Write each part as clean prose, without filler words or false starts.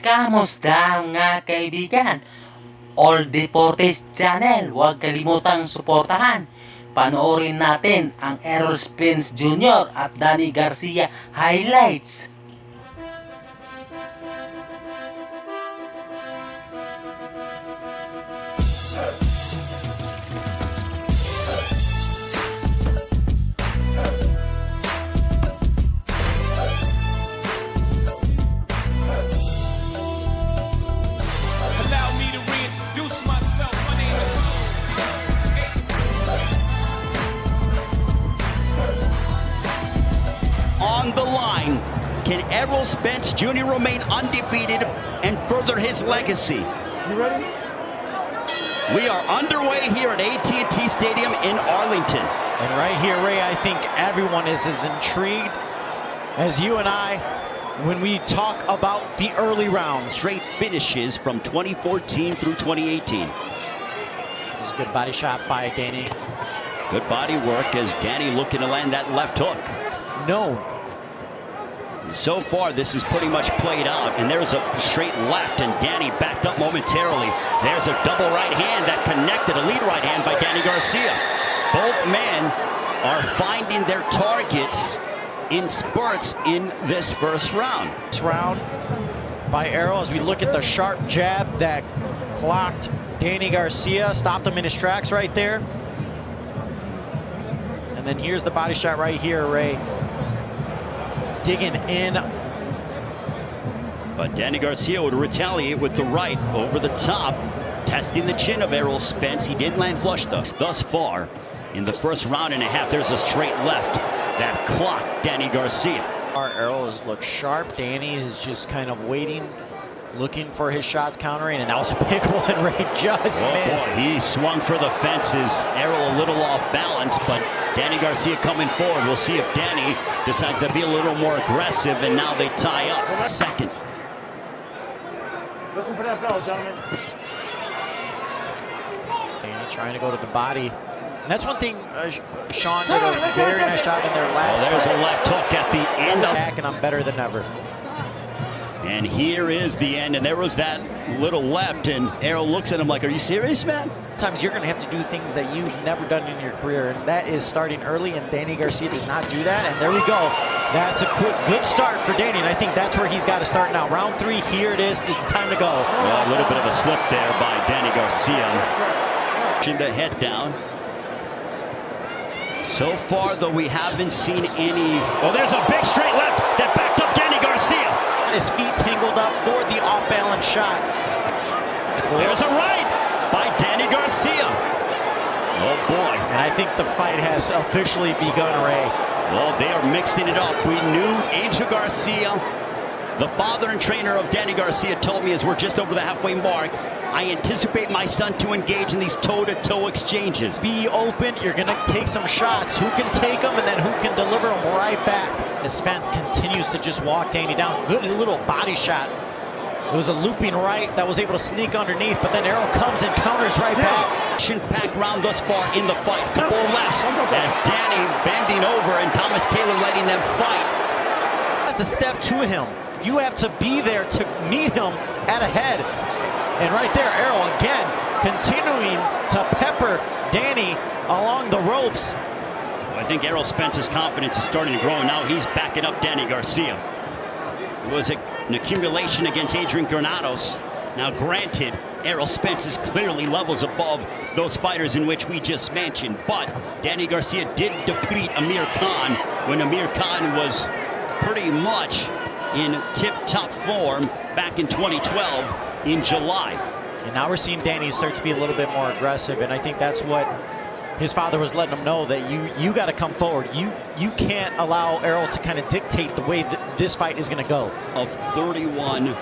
Kamusta mga kaibigan? All Deportes Channel, huwag kalimutang suportahan. Panoorin natin ang Errol Spence Jr. at Danny Garcia highlights. On the line, can Errol Spence Jr. remain undefeated and further his legacy? You ready? We are underway here at AT&T Stadium in Arlington. And right here, Ray, I think everyone is as intrigued as you and I when we talk about the early rounds. Straight finishes from 2014 through 2018. There's a good body shot by Danny. Good body work as Danny looking to land that left hook. No. So far, this is pretty much played out, and there's a straight left, and Danny backed up momentarily. There's a double right hand that connected, a lead right hand by Danny Garcia. Both men are finding their targets in spurts in this first round. This round by Errol, as we look at the sharp jab that clocked Danny Garcia, stopped him in his tracks right there. And then here's the body shot right here, Ray. Digging in. But Danny Garcia would retaliate with the right over the top, testing the chin of Errol Spence. He didn't land flush thus far. In the first round and a half, there's a straight left that clocked Danny Garcia. Errol has looked sharp. Danny is just kind of waiting, looking for his shots countering, and that was a big one. Ray just missed. Boy, he swung for the fences. Errol a little off balance, but Danny Garcia coming forward. We'll see if Danny decides to be a little more aggressive, and now they tie up. Second. Listen for that bell, gentlemen. Danny trying to go to the body. And that's one thing Sean did a very nice job in their last There's a left hook at the end of back, and I'm better than ever. And here is the end, and there was that little left, and Errol looks at him like, are you serious, man? Sometimes you're going to have to do things that you've never done in your career, and that is starting early, and Danny Garcia does not do that, and there we go. That's a good start for Danny, and I think that's where he's got to start now. Round 3, here it is. It's time to go. Well, a little bit of a slip there by Danny Garcia. Pushing the head down. So far, though, we haven't seen any... Oh, there's a big straight left that backed up Danny Garcia. His feet tangled up for the off-balance shot. There's a right by Danny Garcia. Oh, boy. And I think the fight has officially begun, Ray. Well, they are mixing it up. We knew Angel Garcia, the father and trainer of Danny Garcia, told me as we're just over the halfway mark, I anticipate my son to engage in these toe-to-toe exchanges. Be open. You're going to take some shots. Who can take them and then who can deliver them right back? As Spence continues to just walk Danny down. Good little body shot. It was a looping right that was able to sneak underneath, but then Errol comes and counters right back. Action-packed round thus far in the fight. Couple lefts as Danny bending over and Thomas Taylor letting them fight. That's a step to him. You have to be there to meet him at a head. And right there, Errol again continuing to pepper Danny along the ropes. I think Errol Spence's confidence is starting to grow, and now he's backing up Danny Garcia. It was an accumulation against Adrian Granados. Now, granted, Errol Spence is clearly levels above those fighters in which we just mentioned, but Danny Garcia did defeat Amir Khan when Amir Khan was pretty much in tip-top form back in 2012 in July. And now we're seeing Danny start to be a little bit more aggressive, and I think that's what his father was letting him know, that you got to come forward. You can't allow Errol to kind of dictate the way that this fight is going to go. Of 41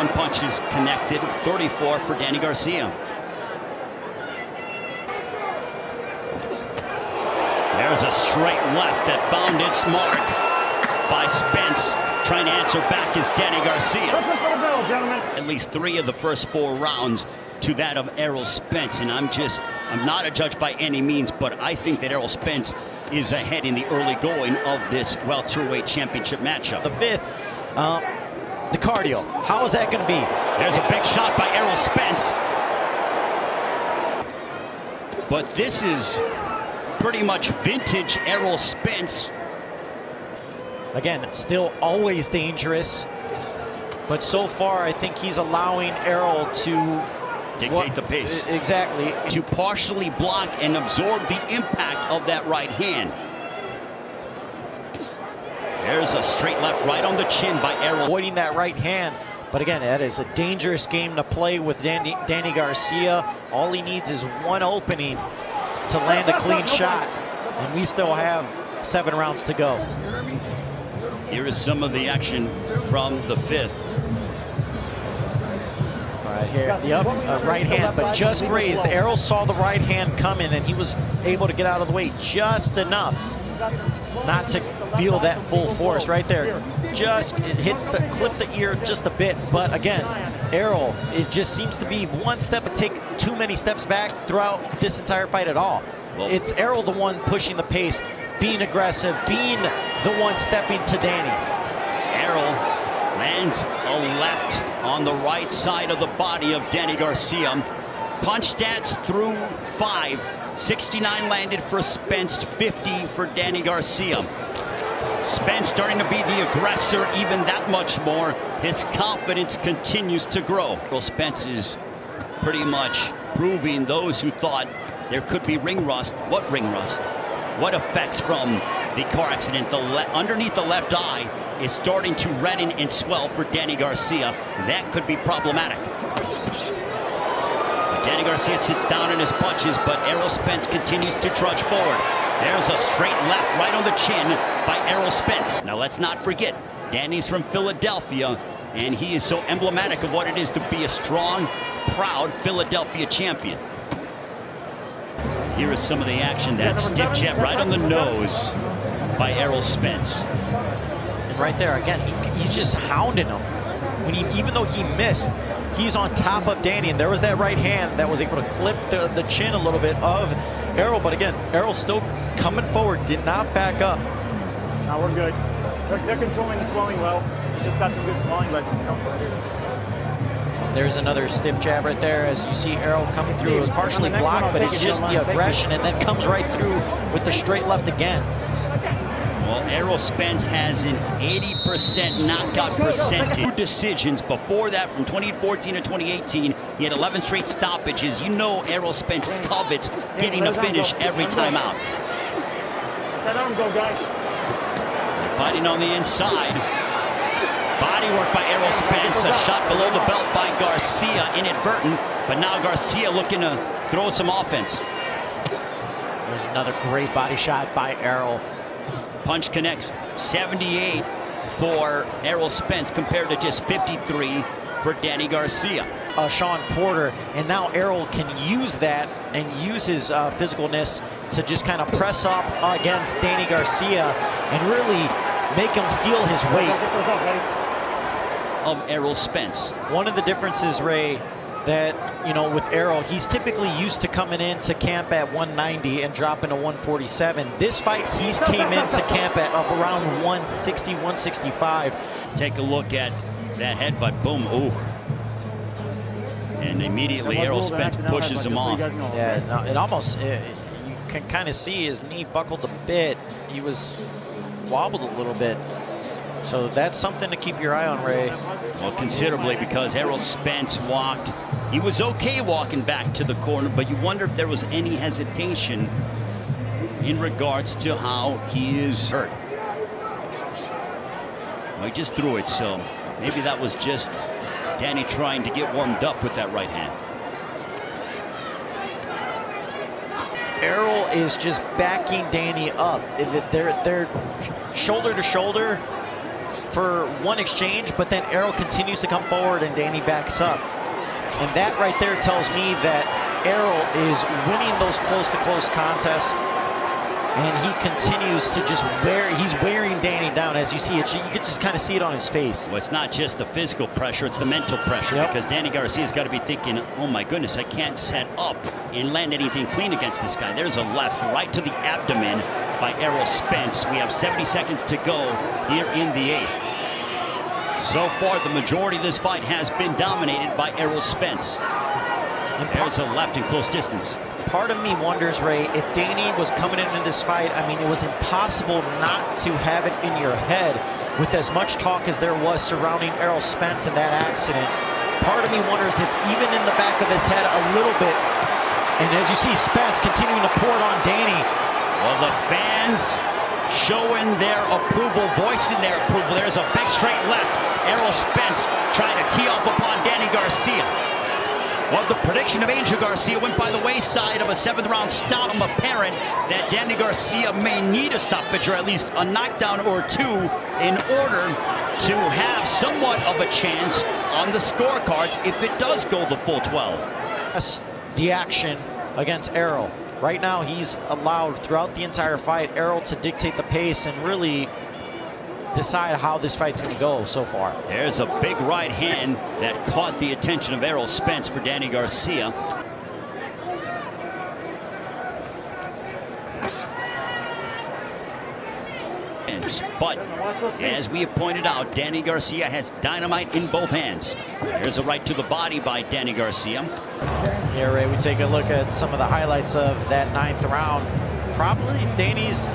punches connected, 34 for Danny Garcia. There's a straight left that found its mark by Spence. Trying to answer back is Danny Garcia. Listen for the bell, gentlemen. At least 3 of the first 4 rounds to that of Errol Spence, and I'm not a judge by any means, but I think that Errol Spence is ahead in the early going of this welterweight championship matchup. The 5th, The cardio, how is that going to be? There's a big shot by Errol Spence. But this is pretty much vintage Errol Spence. Again, still always dangerous. But so far, I think he's allowing Errol to dictate the pace. Exactly. To partially block and absorb the impact of that right hand. There's a straight left right on the chin by Errol. Avoiding that right hand. But again, that is a dangerous game to play with Danny Garcia. All he needs is one opening to land a clean shot. And we still have 7 rounds to go. Here is some of the action from the 5th. Right here, yep, right hand, but just grazed. Errol saw the right hand coming, and he was able to get out of the way just enough not to feel that full force right there. Just clipped the ear just a bit, but again, Errol, it just seems to be one step, take too many steps back throughout this entire fight at all. It's Errol the one pushing the pace, being aggressive, being the one stepping to Danny. Errol lands a left on the right side of the body of Danny Garcia. Punch stats through 5. 69 landed for Spence, 50 for Danny Garcia. Spence starting to be the aggressor even that much more. His confidence continues to grow. Well, Spence is pretty much proving those who thought there could be ring rust. What ring rust? What effects from the car accident? Underneath the left eye is starting to redden and swell for Danny Garcia. That could be problematic. Danny Garcia sits down in his punches, but Errol Spence continues to trudge forward. There's a straight left right on the chin by Errol Spence. Now let's not forget, Danny's from Philadelphia, and he is so emblematic of what it is to be a strong, proud Philadelphia champion. Here is some of the action. That stiff jab right on the nose by Errol Spence. And right there, again, he's just hounding him. Even though he missed, he's on top of Danny, and there was that right hand that was able to clip the chin a little bit of Errol. But again, Errol still coming forward, did not back up. No, we're good. They're controlling the swelling well. He's just got some good swelling, but There's another stiff jab right there. As you see Errol coming through, it was partially blocked, but it's just the aggression, and then comes right through with the straight left again. Well, Errol Spence has an 80% knockout percentage. 2 decisions before that from 2014 to 2018. He had 11 straight stoppages. You know Errol Spence covets getting a finish every time out. let him go, guys. They're fighting on the inside. Body work by Errol Spence. A shot below the belt by Garcia, inadvertent. But now Garcia looking to throw some offense. There's another great body shot by Errol. Punch connects. 78 for Errol Spence compared to just 53 for Danny Garcia. Sean Porter, and now Errol can use that and use his physicalness to just kind of press up against Danny Garcia and really make him feel his weight. Of Errol Spence. One of the differences, Ray, that, you know, with Errol, he's typically used to coming into camp at 190 and dropping to 147. This fight, he's came into camp at up around 160, 165. Take a look at that headbutt. Boom. Ooh. And immediately Errol Spence pushes him off. Yeah, no, it almost, you can kind of see his knee buckled a bit. He was wobbled a little bit. So that's something to keep your eye on, Ray. Well, considerably, because Errol Spence walked. He was okay walking back to the corner, but you wonder if there was any hesitation in regards to how he is hurt. Well, he just threw it, so maybe that was just Danny trying to get warmed up with that right hand. Errol is just backing Danny up. They're shoulder to shoulder for one exchange, but then Errol continues to come forward and Danny backs up. And that right there tells me that Errol is winning those close-to-close contests, and he continues to just he's wearing Danny down. As you see it, you can just kind of see it on his face. Well, it's not just the physical pressure, it's the mental pressure, because Danny Garcia's got to be thinking, oh my goodness, I can't set up and land anything clean against this guy. There's a left right to the abdomen by Errol Spence. We have 70 seconds to go here in the 8th. So far, the majority of this fight has been dominated by Errol Spence. There's a left in close distance. Part of me wonders, Ray, if Danny was coming into this fight, I mean, it was impossible not to have it in your head with as much talk as there was surrounding Errol Spence and that accident. Part of me wonders if even in the back of his head a little bit, and as you see Spence continuing to pour it on Danny. Well, the fans showing their approval, voicing their approval. There's a big straight left. Errol Spence trying to tee off upon Danny Garcia. Well, the prediction of Angel Garcia went by the wayside of a 7th-round stop. I'm apparent that Danny Garcia may need a stoppage or at least a knockdown or two in order to have somewhat of a chance on the scorecards if it does go the full 12. That's the action against Errol. Right now, he's allowed throughout the entire fight Errol to dictate the pace and really decide how this fight's going to go so far. There's a big right hand that caught the attention of Errol Spence for Danny Garcia. But as we have pointed out, Danny Garcia has dynamite in both hands. There's a right to the body by Danny Garcia. Here, Ray, we take a look at some of the highlights of that 9th round. Probably Danny's,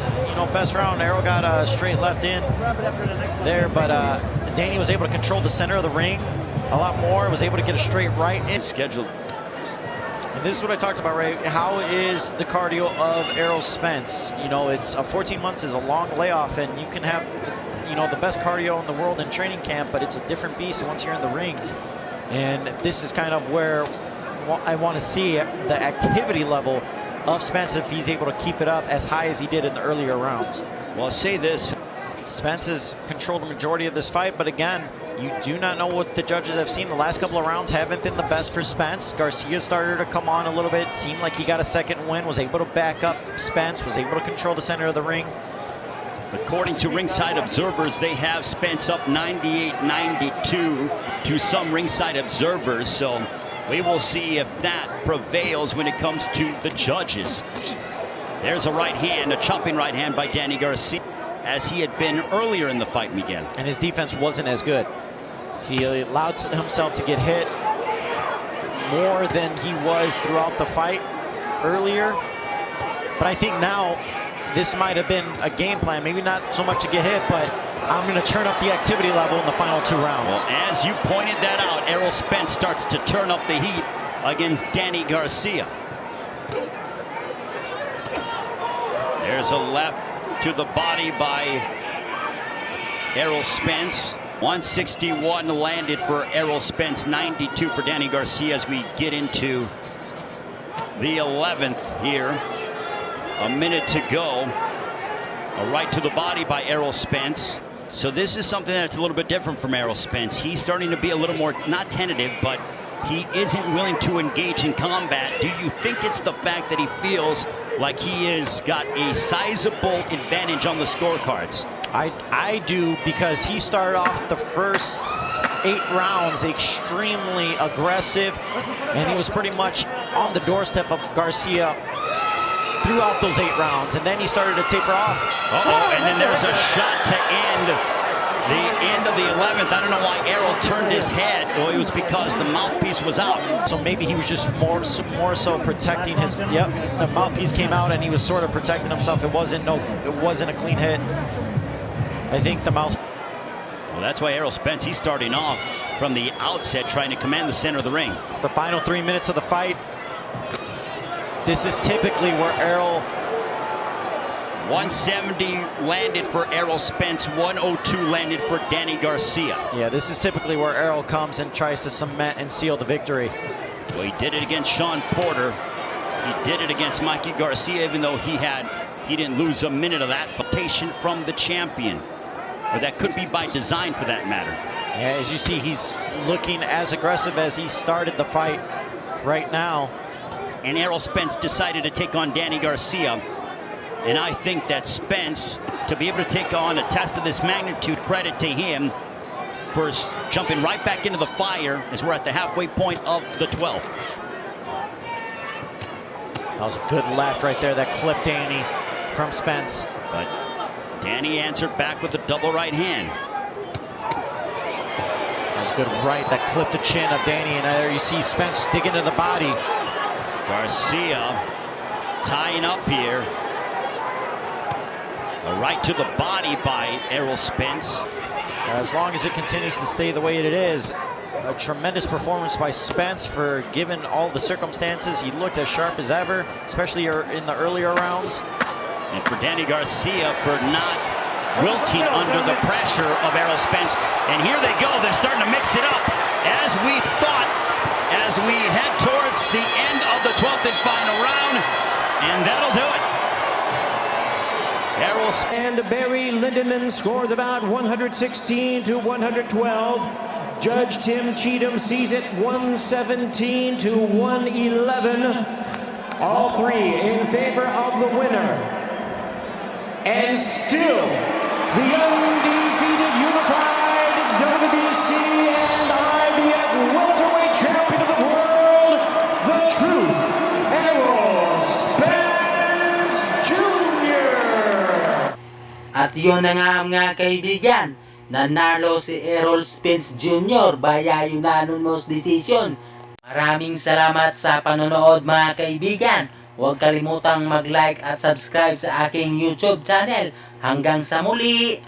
best round. Errol got a straight left in there, but Danny was able to control the center of the ring a lot more. Was able to get a straight right in. Scheduled. And this is what I talked about, Ray. How is the cardio of Errol Spence? It's 14 months is a long layoff, and you can have, the best cardio in the world in training camp, but it's a different beast once you're in the ring. And this is kind of where I want to see the activity level of Spence if he's able to keep it up as high as he did in the earlier rounds. Well, I'll say this. Spence has controlled the majority of this fight, but again, you do not know what the judges have seen. The last couple of rounds haven't been the best for Spence. Garcia started to come on a little bit. Seemed like he got a second win, was able to back up Spence, was able to control the center of the ring. According to ringside observers, they have Spence up 98-92 to some ringside observers. So we will see if that prevails when it comes to the judges. There's a right hand, a chopping right hand by Danny Garcia, as he had been earlier in the fight, Miguel. And his defense wasn't as good. He allowed himself to get hit more than he was throughout the fight earlier. But I think now this might have been a game plan. Maybe not so much to get hit, but I'm going to turn up the activity level in the final 2 rounds. Well, as you pointed that out, Errol Spence starts to turn up the heat against Danny Garcia. There's a left to the body by Errol Spence. 161 landed for Errol Spence, 92 for Danny Garcia as we get into the 11th here. A minute to go. A right to the body by Errol Spence. So this is something that's a little bit different from Errol Spence. He's starting to be a little more, not tentative, but he isn't willing to engage in combat. Do you think it's the fact that he feels like he has got a sizable advantage on the scorecards? I do, because he started off the first 8 rounds extremely aggressive, and he was pretty much on the doorstep of Garcia throughout those 8 rounds, and then he started to taper off. And then there's a shot to end the end of the 11th. I don't know why Errol turned his head. Well, it was because the mouthpiece was out. So maybe he was just more so protecting his. Yep, the mouthpiece came out, and he was sort of protecting himself. It wasn't a clean hit. I think the mouth. Well, that's why Errol Spence, he's starting off from the outset, trying to command the center of the ring. It's the final 3 minutes of the fight. This is typically where Errol. 170 landed for Errol Spence, 102 landed for Danny Garcia. Yeah, this is typically where Errol comes and tries to cement and seal the victory. Well, he did it against Sean Porter. He did it against Mikey Garcia, even though he didn't lose a minute of that rotation from the champion. Or that could be by design, for that matter. Yeah, as you see, he's looking as aggressive as he started the fight right now. And Errol Spence decided to take on Danny Garcia. And I think that Spence, to be able to take on a test of this magnitude, credit to him for jumping right back into the fire as we're at the halfway point of the 12th. That was a good left right there that clipped Danny from Spence. But Danny answered back with a double right hand. was a good right that clipped the chin of Danny, and there you see Spence dig into the body. Garcia tying up here. A right to the body by Errol Spence. As long as it continues to stay the way it is, a tremendous performance by Spence for given all the circumstances. He looked as sharp as ever, especially in the earlier rounds. And for Danny Garcia for not wilting under the pressure of Errol Spence. And here they go, they're starting to mix it up. As we thought, as we head towards the end of the 12th and final round. And that'll do it. Errol And Barry Lindemann scored the bout 116 to 112. Judge Tim Cheatham sees it 117 to 111. All three in favor of the winner. And still, the undefeated unified WBC and IBF welterweight champion of the world, the Truth, Errol Spence Jr. At yun na nga mga kaibigan, nanalo si Errol Spence Jr. via unanimous decision. Maraming salamat sa panonood mga kaibigan. Huwag kalimutang mag-like at subscribe sa aking YouTube channel. Hanggang sa muli!